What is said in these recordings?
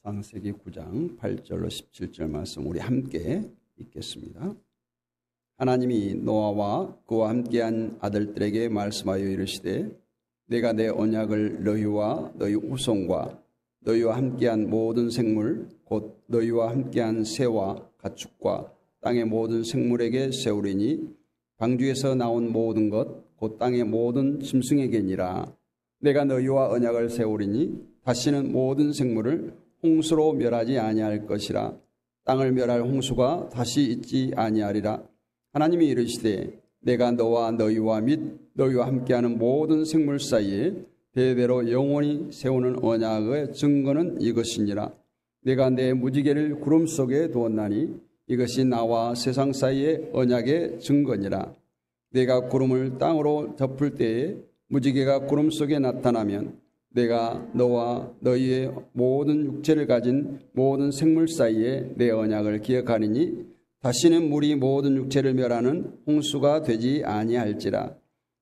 창세기 9장 8절로 17절 말씀 우리 함께 읽겠습니다. 하나님이 노아와 그와 함께한 아들들에게 말씀하여 이르시되 내가 내 언약을 너희와 너희 후손과 너희와 함께한 모든 생물 곧 너희와 함께한 새와 가축과 땅의 모든 생물에게 세우리니 방주에서 나온 모든 것 곧 땅의 모든 짐승에게니라. 내가 너희와 언약을 세우리니 다시는 모든 생물을 홍수로 멸하지 아니할 것이라. 땅을 멸할 홍수가 다시 있지 아니하리라. 하나님이 이르시되 내가 너와 너희와 및 너희와 함께하는 모든 생물 사이에 대대로 영원히 세우는 언약의 증거는 이것이니라. 내가 내 무지개를 구름 속에 두었나니 이것이 나와 세상 사이의 언약의 증거니라. 내가 구름을 땅으로 덮을 때에 무지개가 구름 속에 나타나면 내가 너와 너희의 모든 육체를 가진 모든 생물 사이에 내 언약을 기억하리니 다시는 물이 모든 육체를 멸하는 홍수가 되지 아니할지라.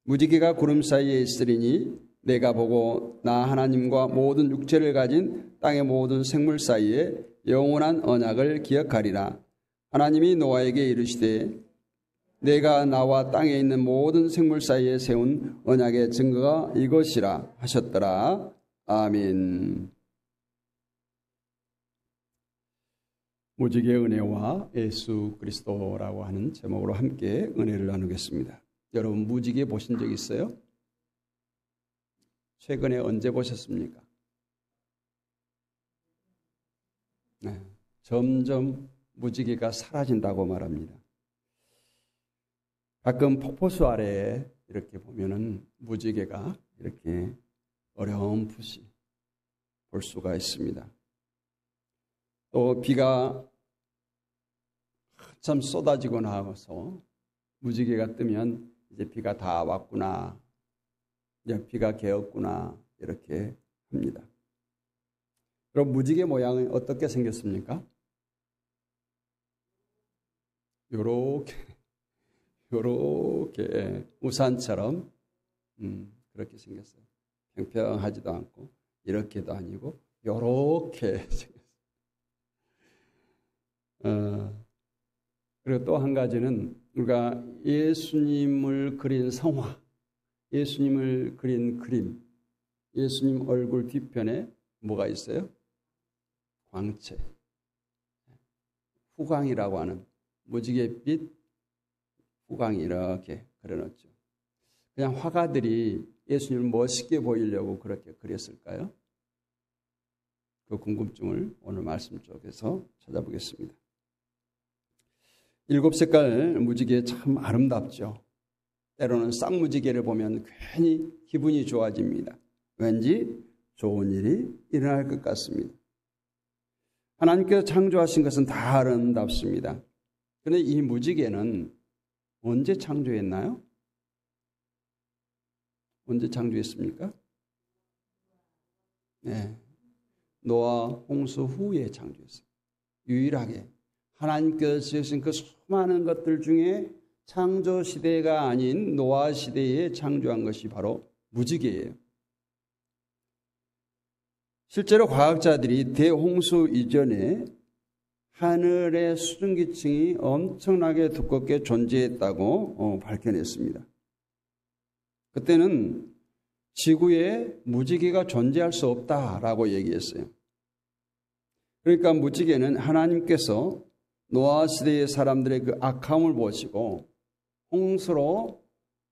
무지개가 구름 사이에 있으리니 내가 보고 나 하나님과 모든 육체를 가진 땅의 모든 생물 사이에 영원한 언약을 기억하리라. 하나님이 노아에게 이르시되 내가 나와 땅에 있는 모든 생물 사이에 세운 언약의 증거가 이것이라 하셨더라. 아멘. 무지개의 은혜와 예수 그리스도라고 하는 제목으로 함께 은혜를 나누겠습니다. 여러분 무지개 보신 적 있어요? 최근에 언제 보셨습니까? 네, 점점 무지개가 사라진다고 말합니다. 가끔 폭포수 아래에 이렇게 보면은 무지개가 이렇게 어렴풋이 볼 수가 있습니다. 또 비가 한참 쏟아지고 나서 무지개가 뜨면 이제 비가 다 왔구나, 이제 비가 개었구나 이렇게 합니다. 그럼 무지개 모양은 어떻게 생겼습니까? 요렇게 우산처럼 그렇게 생겼어요. 평평하지도 않고 이렇게도 아니고 요렇게 생겼어요. 그리고 또 한 가지는 우리가 예수님을 그린 성화, 예수님을 그린 그림, 예수님 얼굴 뒤편에 뭐가 있어요? 광채, 후광이라고 하는 무지갯빛 후광이 이렇게 그려놨죠. 그냥 화가들이 예수님을 멋있게 보이려고 그렇게 그렸을까요? 그 궁금증을 오늘 말씀 쪽에서 찾아보겠습니다. 7색깔 무지개 참 아름답죠. 때로는 쌍무지개를 보면 괜히 기분이 좋아집니다. 왠지 좋은 일이 일어날 것 같습니다. 하나님께서 창조하신 것은 다 아름답습니다. 그런데 이 무지개는 언제 창조했나요? 언제 창조했습니까? 네, 노아 홍수 후에 창조했어요. 유일하게 하나님께서 지으신 그 수많은 것들 중에 창조 시대가 아닌 노아 시대에 창조한 것이 바로 무지개예요. 실제로 과학자들이 대홍수 이전에 하늘의 수증기층이 엄청나게 두껍게 존재했다고 밝혀냈습니다. 그때는 지구에 무지개가 존재할 수 없다라고 얘기했어요. 그러니까 무지개는 하나님께서 노아 시대의 사람들의 그 악함을 보시고 홍수로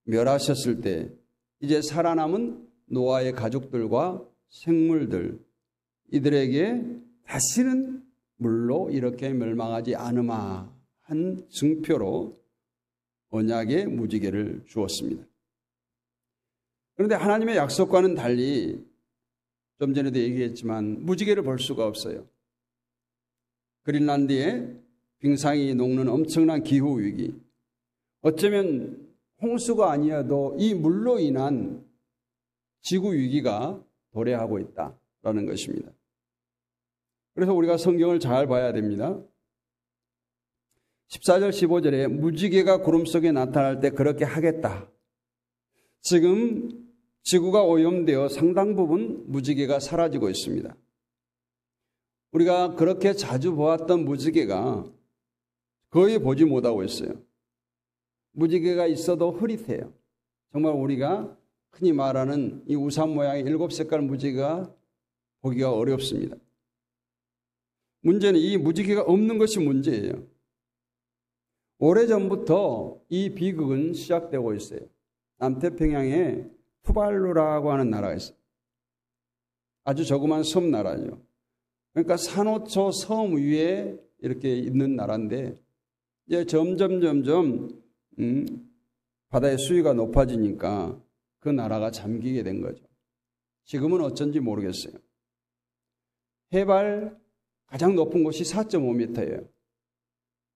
멸하셨을 때 이제 살아남은 노아의 가족들과 생물들 이들에게 다시는 물로 이렇게 멸망하지 않으마 한 증표로 언약의 무지개를 주었습니다. 그런데 하나님의 약속과는 달리 좀 전에도 얘기했지만 무지개를 볼 수가 없어요. 그린란드에 빙상이 녹는 엄청난 기후위기, 어쩌면 홍수가 아니어도 이 물로 인한 지구위기가 도래하고 있다라는 것입니다. 그래서 우리가 성경을 잘 봐야 됩니다. 14절 15절에 무지개가 구름 속에 나타날 때 그렇게 하겠다. 지금 지구가 오염되어 상당 부분 무지개가 사라지고 있습니다. 우리가 그렇게 자주 보았던 무지개가 거의 보지 못하고 있어요. 무지개가 있어도 흐릿해요. 정말 우리가 흔히 말하는 이 우산 모양의 7색깔 무지개가 보기가 어렵습니다. 문제는 이 무지개가 없는 것이 문제예요. 오래전부터 이 비극은 시작되고 있어요. 남태평양에 투발루라고 하는 나라가 있어요. 아주 조그만 섬 나라죠. 그러니까 산호초 섬 위에 이렇게 있는 나라인데 이제 점점 바다의 수위가 높아지니까 그 나라가 잠기게 된 거죠. 지금은 어쩐지 모르겠어요. 해발 가장 높은 곳이 4.5m예요.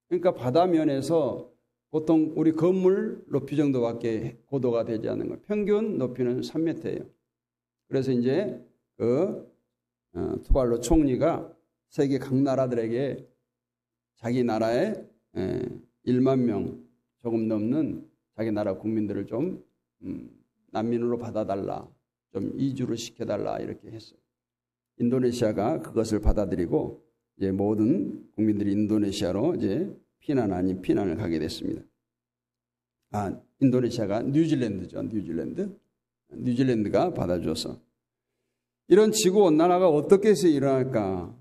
그러니까 바다면에서 보통 우리 건물 높이 정도밖에 고도가 되지 않는 거예요. 평균 높이는 3m예요. 그래서 이제 투발루 총리가 세계 각 나라들에게 자기 나라에 1만 명 조금 넘는 자기 나라 국민들을 좀 난민으로 받아달라, 좀 이주를 시켜달라 이렇게 했어요. 인도네시아가 그것을 받아들이고 이제 모든 국민들이 인도네시아로 이제 피난 아닌 피난을 가게 됐습니다. 인도네시아가 뉴질랜드죠. 뉴질랜드가 받아줘서. 이런 지구온난화가 어떻게 해서 일어날까?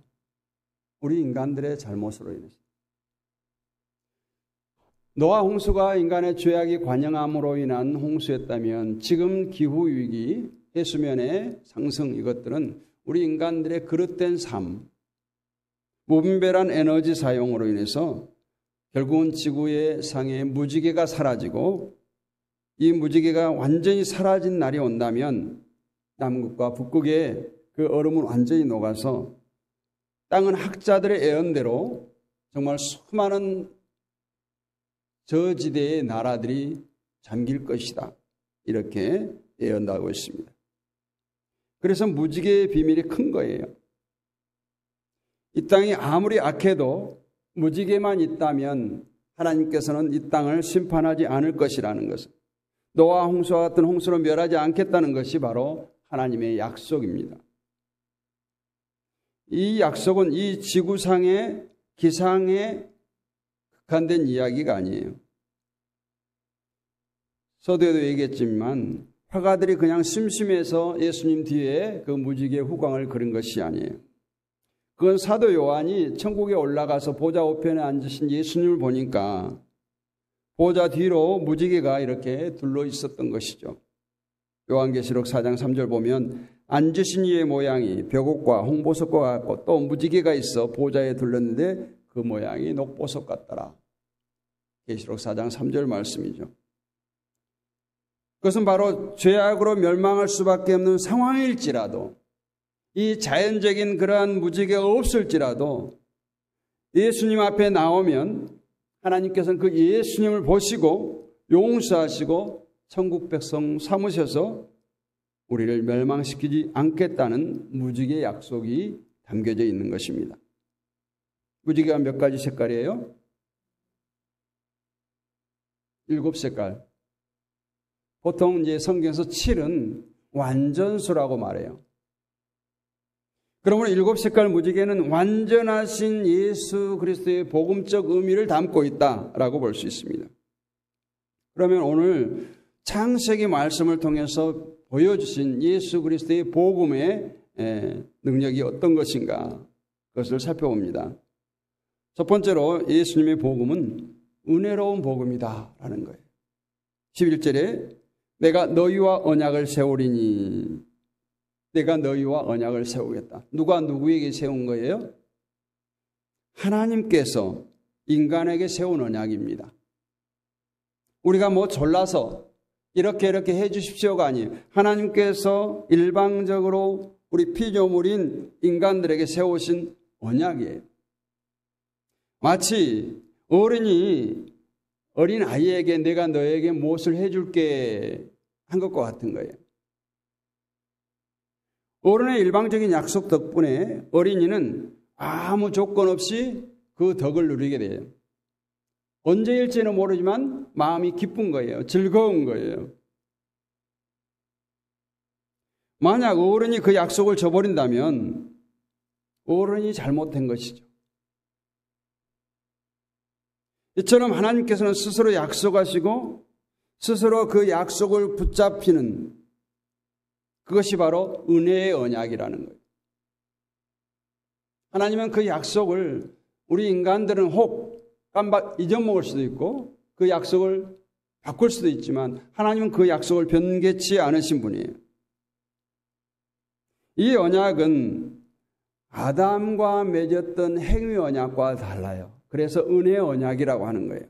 우리 인간들의 잘못으로 인해서. 노아 홍수가 인간의 죄악이 관영함으로 인한 홍수였다면 지금 기후위기, 해수면의 상승 이것들은 우리 인간들의 그릇된 삶, 무분별한 에너지 사용으로 인해서 결국은 지구의 상에 무지개가 사라지고 이 무지개가 완전히 사라진 날이 온다면 남극과 북극의 그 얼음은 완전히 녹아서 땅은 학자들의 예언대로 정말 수많은 저지대의 나라들이 잠길 것이다. 이렇게 예언하고 있습니다. 그래서 무지개의 비밀이 큰 거예요. 이 땅이 아무리 악해도 무지개만 있다면 하나님께서는 이 땅을 심판하지 않을 것이라는 것을, 노아 홍수와 같은 홍수로 멸하지 않겠다는 것이 바로 하나님의 약속입니다. 이 약속은 이 지구상의 기상에 국한된 이야기가 아니에요. 서두에도 얘기했지만 화가들이 그냥 심심해서 예수님 뒤에 그 무지개 후광을 그린 것이 아니에요. 그건 사도 요한이 천국에 올라가서 보좌 우편에 앉으신 예수님을 보니까 보좌 뒤로 무지개가 이렇게 둘러 있었던 것이죠. 요한계시록 4장 3절 보면 앉으신 이의 모양이 벽옥과 홍보석과 같고 또 무지개가 있어 보좌에 둘렀는데 그 모양이 녹보석 같더라. 계시록 4장 3절 말씀이죠. 그것은 바로 죄악으로 멸망할 수밖에 없는 상황일지라도 이 자연적인 그러한 무지개가 없을지라도 예수님 앞에 나오면 하나님께서는 그 예수님을 보시고 용서하시고 천국 백성 삼으셔서 우리를 멸망시키지 않겠다는 무지개 약속이 담겨져 있는 것입니다. 무지개가 몇 가지 색깔이에요? 7색깔. 보통 이제 성경에서 7은 완전수라고 말해요. 그러므로 7색깔 무지개는 완전하신 예수 그리스도의 복음적 의미를 담고 있다라고 볼 수 있습니다. 그러면 오늘 창세기 말씀을 통해서 보여주신 예수 그리스도의 복음의 능력이 어떤 것인가 그것을 살펴봅니다. 첫 번째로 예수님의 복음은 은혜로운 복음이다라는 거예요. 11절에 내가 너희와 언약을 세우리니, 내가 너희와 언약을 세우겠다. 누가 누구에게 세운 거예요? 하나님께서 인간에게 세운 언약입니다. 우리가 뭐 졸라서 이렇게 해 주십시오가 아니에요. 하나님께서 일방적으로 우리 피조물인 인간들에게 세우신 언약이에요. 마치 어른이 어린 아이에게 내가 너에게 무엇을 해줄게 한 것과 같은 거예요. 어른의 일방적인 약속 덕분에 어린이는 아무 조건 없이 그 덕을 누리게 돼요. 언제일지는 모르지만 마음이 기쁜 거예요. 즐거운 거예요. 만약 어른이 그 약속을 저버린다면 어른이 잘못된 것이죠. 이처럼 하나님께서는 스스로 약속하시고 스스로 그 약속을 붙잡히는 그것이 바로 은혜의 언약이라는 거예요. 하나님은 그 약속을 우리 인간들은 혹 잊어먹을 수도 있고 그 약속을 바꿀 수도 있지만 하나님은 그 약속을 변개치 않으신 분이에요. 이 언약은 아담과 맺었던 행위 언약과 달라요. 그래서 은혜의 언약이라고 하는 거예요.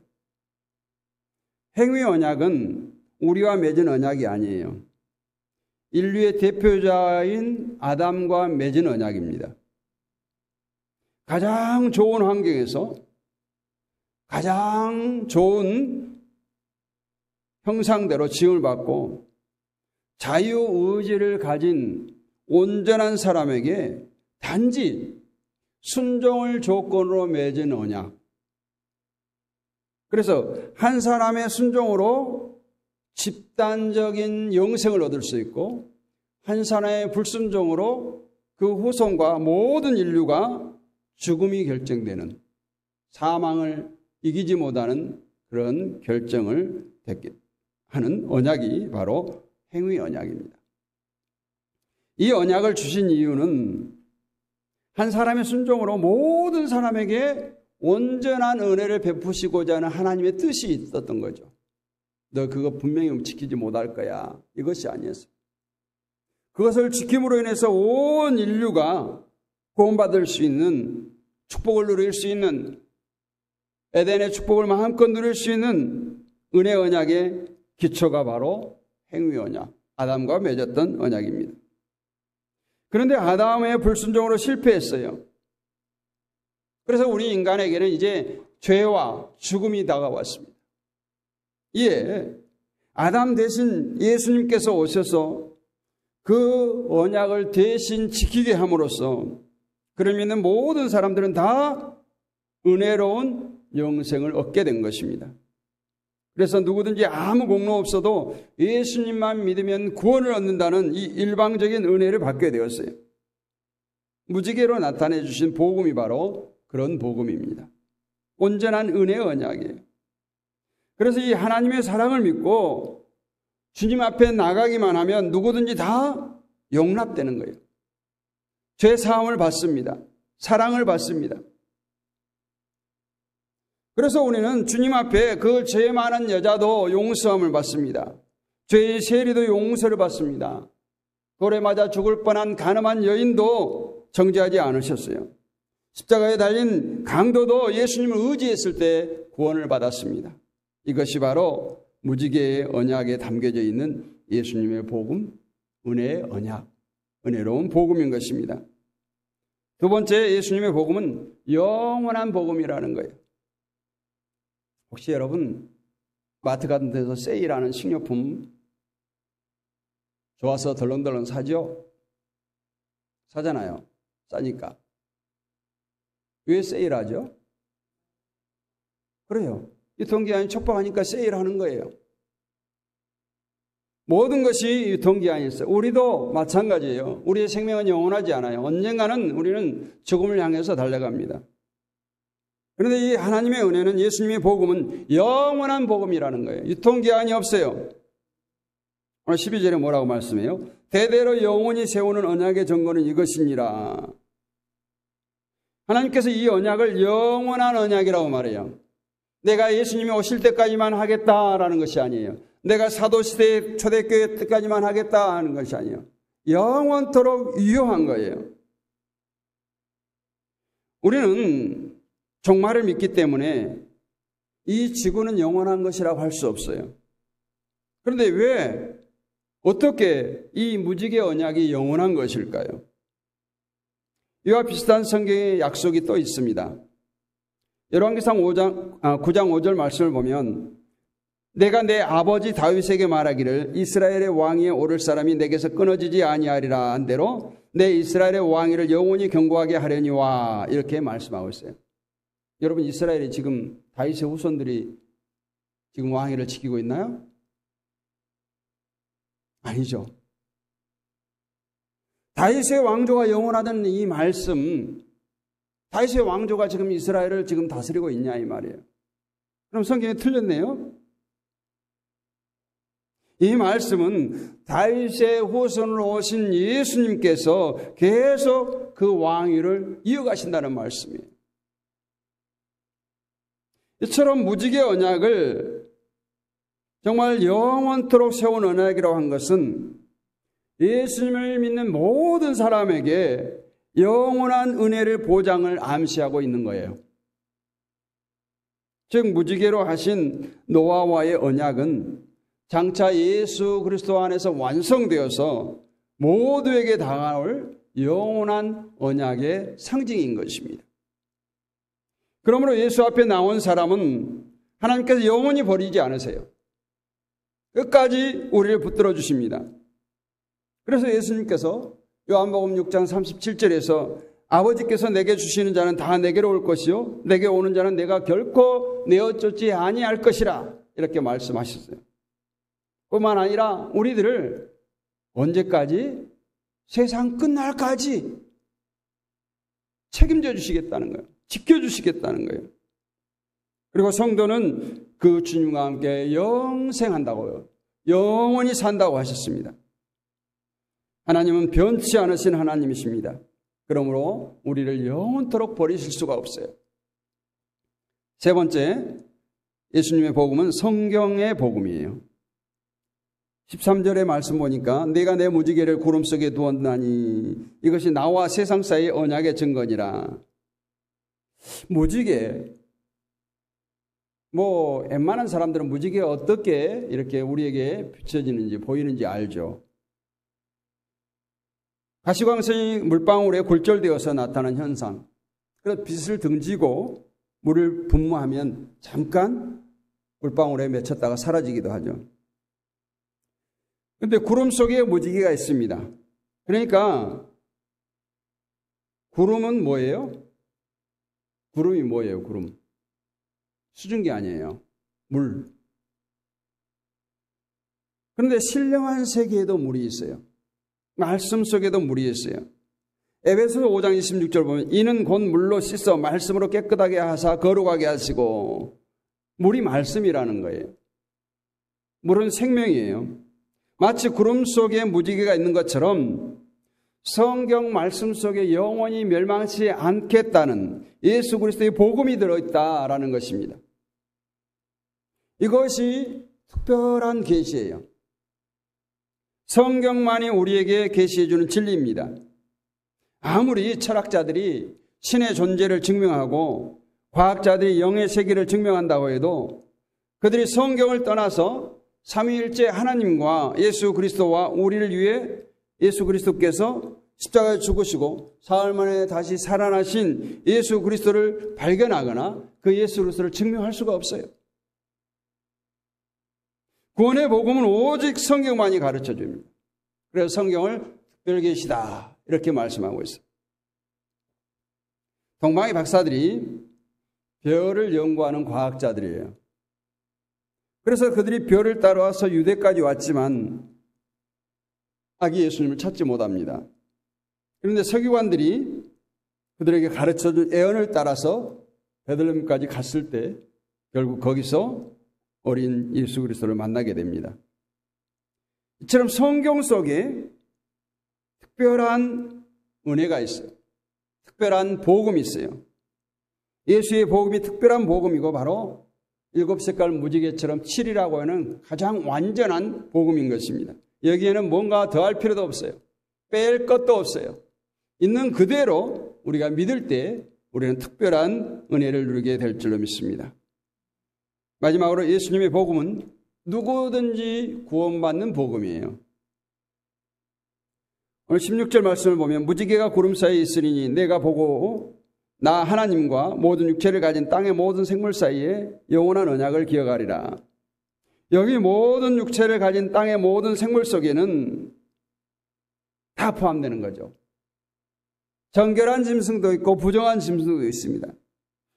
행위 언약은 우리와 맺은 언약이 아니에요. 인류의 대표자인 아담과 맺은 언약입니다. 가장 좋은 환경에서 가장 좋은 형상대로 지음을 받고 자유의지를 가진 온전한 사람에게 단지 순종을 조건으로 맺은 언약. 그래서 한 사람의 순종으로 집단적인 영생을 얻을 수 있고 한 사람의 불순종으로 그 후손과 모든 인류가 죽음이 결정되는 사망을 이기지 못하는 그런 결정을 하는 언약이 바로 행위 언약입니다. 이 언약을 주신 이유는 한 사람의 순종으로 모든 사람에게 온전한 은혜를 베푸시고자 하는 하나님의 뜻이 있었던 거죠. 너 그거 분명히 지키지 못할 거야. 이것이 아니었어요. 그것을 지킴으로 인해서 온 인류가 구원받을 수 있는 축복을 누릴 수 있는 에덴의 축복을 마음껏 누릴 수 있는 은혜 언약의 기초가 바로 행위 언약, 아담과 맺었던 언약입니다. 그런데 아담의 불순종으로 실패했어요. 그래서 우리 인간에게는 이제 죄와 죽음이 다가왔습니다. 이에 아담 대신 예수님께서 오셔서 그 언약을 대신 지키게 함으로써 그를 믿는 모든 사람들은 다 은혜로운 영생을 얻게 된 것입니다. 그래서 누구든지 아무 공로 없어도 예수님만 믿으면 구원을 얻는다는 이 일방적인 은혜를 받게 되었어요. 무지개로 나타내 주신 복음이 바로 그런 복음입니다. 온전한 은혜의 언약이에요. 그래서 이 하나님의 사랑을 믿고 주님 앞에 나가기만 하면 누구든지 다 용납되는 거예요. 죄 사함을 받습니다. 사랑을 받습니다. 그래서 우리는 주님 앞에 그 죄 많은 여자도 용서함을 받습니다. 죄의 세리도 용서를 받습니다. 돌에 맞아 죽을 뻔한 가늠한 여인도 정죄하지 않으셨어요. 십자가에 달린 강도도 예수님을 의지했을 때 구원을 받았습니다. 이것이 바로 무지개의 언약에 담겨져 있는 예수님의 복음, 은혜의 언약, 은혜로운 복음인 것입니다. 두 번째, 예수님의 복음은 영원한 복음이라는 거예요. 혹시 여러분 마트 같은 데서 세일하는 식료품 좋아서 덜렁덜렁 사죠? 사잖아요. 싸니까. 왜 세일하죠? 그래요. 유통기한이 촉박하니까 세일하는 거예요. 모든 것이 유통기한이 있어요. 우리도 마찬가지예요. 우리의 생명은 영원하지 않아요. 언젠가는 우리는 죽음을 향해서 달려갑니다. 그런데 이 하나님의 은혜는, 예수님의 복음은 영원한 복음이라는 거예요. 유통기한이 없어요. 오늘 12절에 뭐라고 말씀해요? 대대로 영원히 세우는 언약의 정권은 이것이니라. 하나님께서 이 언약을 영원한 언약이라고 말해요. 내가 예수님이 오실 때까지만 하겠다라는 것이 아니에요. 내가 사도시대 초대교회 때까지만 하겠다 하는 것이 아니에요. 영원토록 유효한 거예요. 우리는 종말을 믿기 때문에 이 지구는 영원한 것이라고 할 수 없어요. 그런데 왜, 어떻게 이 무지개 언약이 영원한 것일까요? 이와 비슷한 성경의 약속이 또 있습니다. 열왕기상 9장 5절 말씀을 보면, 내가 내 아버지 다윗에게 말하기를 이스라엘의 왕위에 오를 사람이 내게서 끊어지지 아니하리라 한 대로 내 이스라엘의 왕위를 영원히 경고하게 하려니와, 이렇게 말씀하고 있어요. 여러분, 이스라엘이 지금 다윗의 후손들이 지금 왕위를 지키고 있나요? 아니죠. 다윗의 왕조가 영원하다는 이 말씀, 다윗의 왕조가 지금 이스라엘을 지금 다스리고 있냐 이 말이에요. 그럼 성경이 틀렸네요. 이 말씀은 다윗의 후손으로 오신 예수님께서 계속 그 왕위를 이어가신다는 말씀이에요. 이처럼 무지개 언약을 정말 영원토록 세운 언약이라고 한 것은 예수님을 믿는 모든 사람에게 영원한 은혜를 보장을 암시하고 있는 거예요. 즉 무지개로 하신 노아와의 언약은 장차 예수 그리스도 안에서 완성되어서 모두에게 다가올 영원한 언약의 상징인 것입니다. 그러므로 예수 앞에 나온 사람은 하나님께서 영원히 버리지 않으세요. 끝까지 우리를 붙들어 주십니다. 그래서 예수님께서 요한복음 6장 37절에서 아버지께서 내게 주시는 자는 다 내게로 올 것이요 내게 오는 자는 내가 결코 내어 쫓지 아니할 것이라 이렇게 말씀하셨어요. 뿐만 아니라 우리들을 언제까지? 세상 끝날까지 책임져 주시겠다는 거예요. 지켜주시겠다는 거예요. 그리고 성도는 그 주님과 함께 영생한다고요. 영원히 산다고 하셨습니다. 하나님은 변치 않으신 하나님이십니다. 그러므로 우리를 영원토록 버리실 수가 없어요. 세 번째, 예수님의 복음은 성경의 복음이에요. 13절의 말씀 보니까 내가 내 무지개를 구름 속에 두었나니 이것이 나와 세상 사이의 언약의 증거니라. 무지개, 웬만한 사람들은 무지개가 어떻게 이렇게 우리에게 비춰지는지 보이는지 알죠. 가시광선이 물방울에 굴절되어서 나타나는 현상. 그래서 빛을 등지고 물을 분무하면 잠깐 물방울에 맺혔다가 사라지기도 하죠. 그런데 구름 속에 무지개가 있습니다. 그러니까 구름은 뭐예요? 구름이 뭐예요? 구름. 수증기 아니에요. 물. 그런데 신령한 세계에도 물이 있어요. 말씀 속에도 물이 있어요. 에베소서 5장 26절 보면 이는 곧 물로 씻어 말씀으로 깨끗하게 하사 거룩하게 하시고, 물이 말씀이라는 거예요. 물은 생명이에요. 마치 구름 속에 무지개가 있는 것처럼 성경 말씀 속에 영원히 멸망치 않겠다는 예수 그리스도의 복음이 들어있다라는 것입니다. 이것이 특별한 계시예요. 성경만이 우리에게 계시해 주는 진리입니다. 아무리 철학자들이 신의 존재를 증명하고 과학자들이 영의 세계를 증명한다고 해도 그들이 성경을 떠나서 삼위일체 하나님과 예수 그리스도와 우리를 위해 예수 그리스도께서 십자가에 죽으시고 사흘 만에 다시 살아나신 예수 그리스도를 발견하거나 그 예수 그리스도를 증명할 수가 없어요. 구원의 복음은 오직 성경만이 가르쳐 줍니다. 그래서 성경을 특별계시다 이렇게 말씀하고 있어요. 동방의 박사들이 별을 연구하는 과학자들이에요. 그래서 그들이 별을 따라와서 유대까지 왔지만 아기 예수님을 찾지 못합니다. 그런데 서기관들이 그들에게 가르쳐준 애언을 따라서 베들레헴까지 갔을 때 결국 거기서 어린 예수 그리스도를 만나게 됩니다. 이처럼 성경 속에 특별한 은혜가 있어요. 특별한 복음이 있어요. 예수의 복음이 특별한 복음이고 바로 일곱 색깔 무지개처럼 7이라고 하는 가장 완전한 복음인 것입니다. 여기에는 뭔가 더할 필요도 없어요. 뺄 것도 없어요. 있는 그대로 우리가 믿을 때 우리는 특별한 은혜를 누리게 될 줄로 믿습니다. 마지막으로 예수님의 복음은 누구든지 구원받는 복음이에요. 오늘 16절 말씀을 보면 무지개가 구름 사이에 있으리니 내가 보고 나 하나님과 모든 육체를 가진 땅의 모든 생물 사이에 영원한 언약을 기억하리라. 여기 모든 육체를 가진 땅의 모든 생물 속에는 다 포함되는 거죠. 정결한 짐승도 있고 부정한 짐승도 있습니다.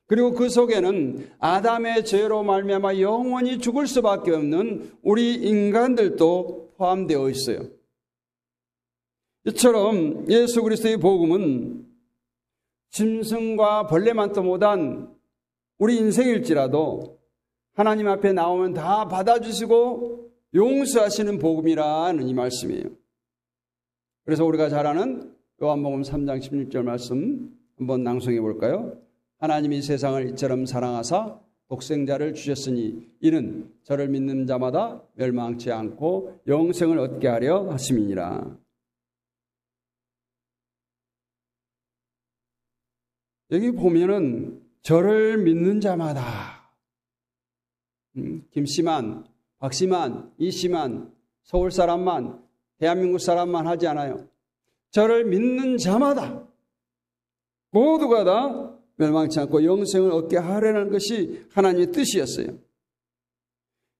그리고 그 속에는 아담의 죄로 말미암아 영원히 죽을 수밖에 없는 우리 인간들도 포함되어 있어요. 이처럼 예수 그리스도의 복음은 짐승과 벌레만도 못한 우리 인생일지라도 하나님 앞에 나오면 다 받아주시고 용서하시는 복음이라는 이 말씀이에요. 그래서 우리가 잘 아는 요한복음 3장 16절 말씀 한번 낭송해 볼까요? 하나님이 세상을 이처럼 사랑하사 독생자를 주셨으니 이는 저를 믿는 자마다 멸망치 않고 영생을 얻게 하려 하심이니라. 여기 보면은 저를 믿는 자마다 김씨만, 박씨만, 이씨만, 서울 사람만, 대한민국 사람만 하지 않아요. 저를 믿는 자마다 모두가 다 멸망치 않고 영생을 얻게 하려는 것이 하나님의 뜻이었어요.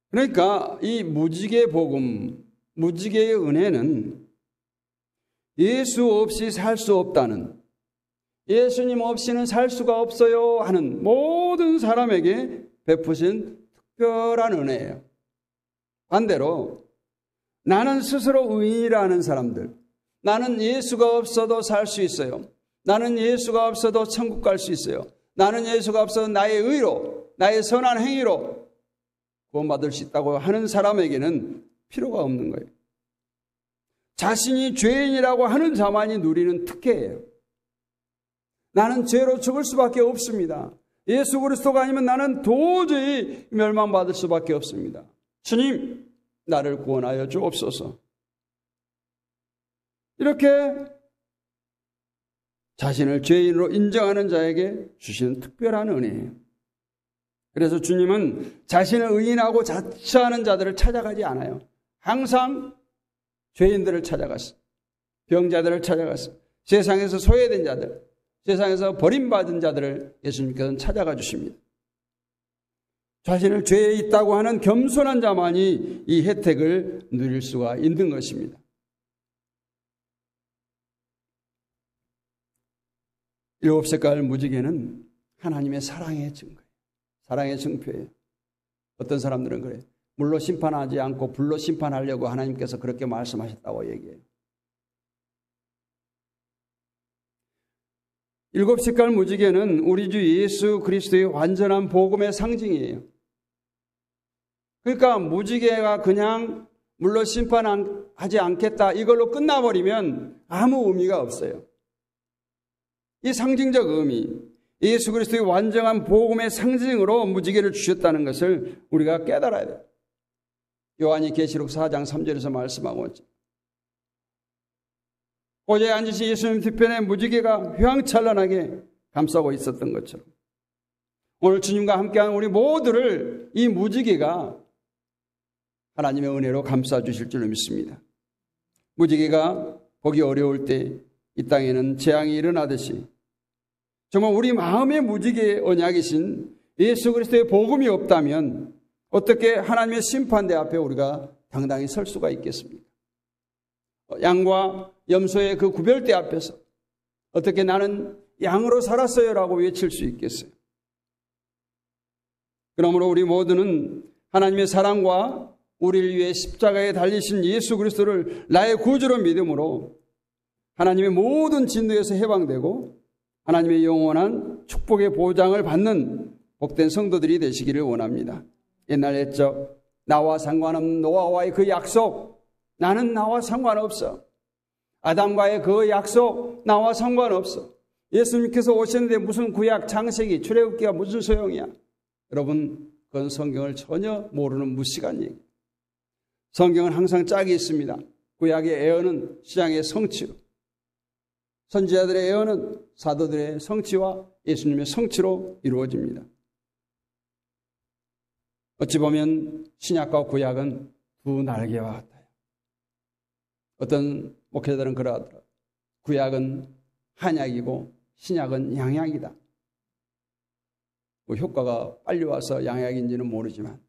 그러니까 이 무지개 복음, 무지개의 은혜는 예수 없이 살 수 없다는, 예수님 없이는 살 수가 없어요 하는 모든 사람에게 베푸신 특별한 은혜예요. 반대로 나는 스스로 의인이라는 사람들, 나는 예수가 없어도 살 수 있어요. 나는 예수가 없어도 천국 갈 수 있어요. 나는 예수가 없어도 나의 의로, 나의 선한 행위로 구원받을 수 있다고 하는 사람에게는 필요가 없는 거예요. 자신이 죄인이라고 하는 자만이 누리는 특혜예요. 나는 죄로 죽을 수밖에 없습니다. 예수 그리스도가 아니면 나는 도저히 멸망받을 수밖에 없습니다. 주님, 나를 구원하여 주옵소서. 이렇게 자신을 죄인으로 인정하는 자에게 주시는 특별한 은혜예요. 그래서 주님은 자신을 의인하고 자처하는 자들을 찾아가지 않아요. 항상 죄인들을 찾아갔어요. 병자들을 찾아갔어요. 세상에서 소외된 자들, 세상에서 버림받은 자들을 예수님께서는 찾아가 주십니다. 자신을 죄에 있다고 하는 겸손한 자만이 이 혜택을 누릴 수가 있는 것입니다. 일곱 색깔 무지개는 하나님의 사랑의 증거예요. 사랑의 증표예요. 어떤 사람들은 그래요. 물로 심판하지 않고 불로 심판하려고 하나님께서 그렇게 말씀하셨다고 얘기해요. 일곱 색깔 무지개는 우리 주 예수 그리스도의 완전한 복음의 상징이에요. 그러니까 무지개가 그냥 물로 심판하지 않겠다 이걸로 끝나버리면 아무 의미가 없어요. 이 상징적 의미, 예수 그리스도의 완전한 복음의 상징으로 무지개를 주셨다는 것을 우리가 깨달아야 돼요. 요한이 계시록 4장 3절에서 말씀하고 있죠. 고제에 앉으신 예수님 뒤편에 무지개가 휘황찬란하게 감싸고 있었던 것처럼 오늘 주님과 함께하는 우리 모두를 이 무지개가 하나님의 은혜로 감싸주실 줄로 믿습니다. 무지개가 보기 어려울 때 이 땅에는 재앙이 일어나듯이 정말 우리 마음의 무지개의 언약이신 예수 그리스도의 복음이 없다면 어떻게 하나님의 심판대 앞에 우리가 당당히 설 수가 있겠습니까? 양과 염소의 그 구별대 앞에서 어떻게 나는 양으로 살았어요라고 외칠 수 있겠어요? 그러므로 우리 모두는 하나님의 사랑과 우리를 위해 십자가에 달리신 예수 그리스도를 나의 구주로 믿음으로 하나님의 모든 진노에서 해방되고 하나님의 영원한 축복의 보장을 받는 복된 성도들이 되시기를 원합니다. 옛날 했죠. 나와 상관없는 노아와의 그 약속, 나는 나와 상관없어. 아담과의 그 약속, 나와 상관없어. 예수님께서 오셨는데 무슨 구약, 창세기, 출애굽기가 무슨 소용이야? 여러분, 그건 성경을 전혀 모르는 무식한 얘기. 성경은 항상 짝이 있습니다. 구약의 예언은 신약의 성취로, 선지자들의 예언은 사도들의 성취와 예수님의 성취로 이루어집니다. 어찌 보면 신약과 구약은 두 날개와 같아요. 어떤 목회자들은 그러하더라고요. 구약은 한약이고 신약은 양약이다. 뭐 효과가 빨리 와서 양약인지는 모르지만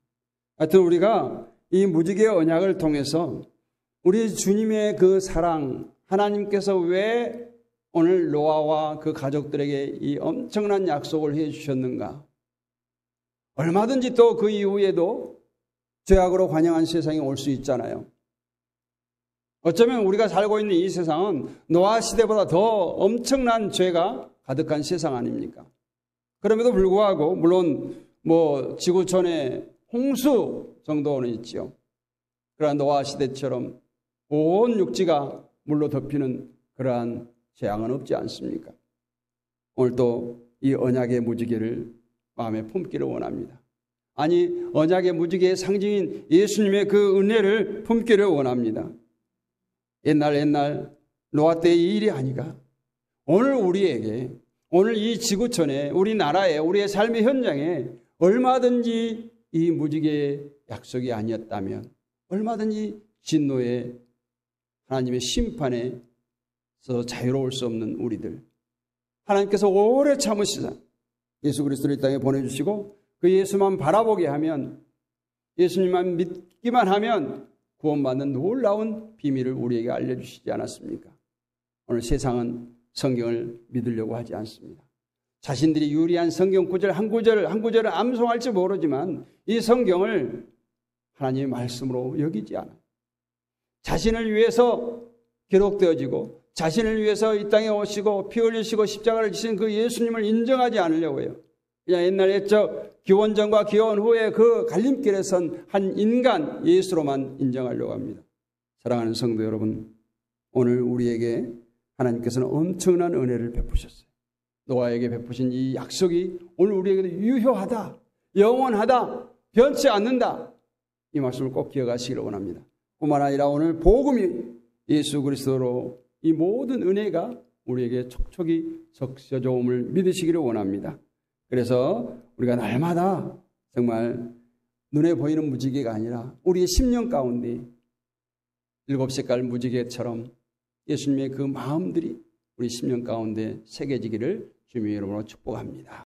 하여튼 우리가 이 무지개 언약을 통해서 우리 주님의 그 사랑, 하나님께서 왜 오늘 노아와 그 가족들에게 이 엄청난 약속을 해주셨는가? 얼마든지 또 그 이후에도 죄악으로 관영한 세상이 올 수 있잖아요. 어쩌면 우리가 살고 있는 이 세상은 노아 시대보다 더 엄청난 죄가 가득한 세상 아닙니까? 그럼에도 불구하고 물론 지구촌에 홍수 정도는 있지요. 그러나 노아 시대처럼 온 육지가 물로 덮이는 그러한 재앙은 없지 않습니까? 오늘도 이 언약의 무지개를 마음에 품기를 원합니다. 아니, 언약의 무지개의 상징인 예수님의 그 은혜를 품기를 원합니다. 옛날 노아 때의 이 일이 아니가 오늘 우리에게, 오늘 이 지구촌에, 우리나라에, 우리의 삶의 현장에 얼마든지 이 무지개의 약속이 아니었다면 얼마든지 진노의 하나님의 심판에서 자유로울 수 없는 우리들, 하나님께서 오래 참으시사 예수 그리스도를 이 땅에 보내주시고 그 예수만 바라보게 하면, 예수님만 믿기만 하면 구원받는 놀라운 비밀을 우리에게 알려주시지 않았습니까? 오늘 세상은 성경을 믿으려고 하지 않습니다. 자신들이 유리한 성경 구절 한 구절을 암송할지 모르지만 이 성경을 하나님의 말씀으로 여기지 않아요. 자신을 위해서 기록되어지고 자신을 위해서 이 땅에 오시고 피 흘리시고 십자가를 지신 그 예수님을 인정하지 않으려고 해요. 그냥 옛날에 기원 전과 기원 후에 그 갈림길에 선 한 인간 예수로만 인정하려고 합니다. 사랑하는 성도 여러분, 오늘 우리에게 하나님께서는 엄청난 은혜를 베푸셨어요. 노아에게 베푸신 이 약속이 오늘 우리에게도 유효하다, 영원하다, 변치 않는다. 이 말씀을 꼭 기억하시기를 원합니다. 뿐만 아니라 오늘 복음이 예수 그리스도로 이 모든 은혜가 우리에게 촉촉이 적셔져 옴을 믿으시기를 원합니다. 그래서 우리가 날마다 정말 눈에 보이는 무지개가 아니라 우리의 심령 가운데 7색깔 무지개처럼 예수님의 그 마음들이 우리 심령 가운데 새겨지기를 주님의 이름으로 축복합니다.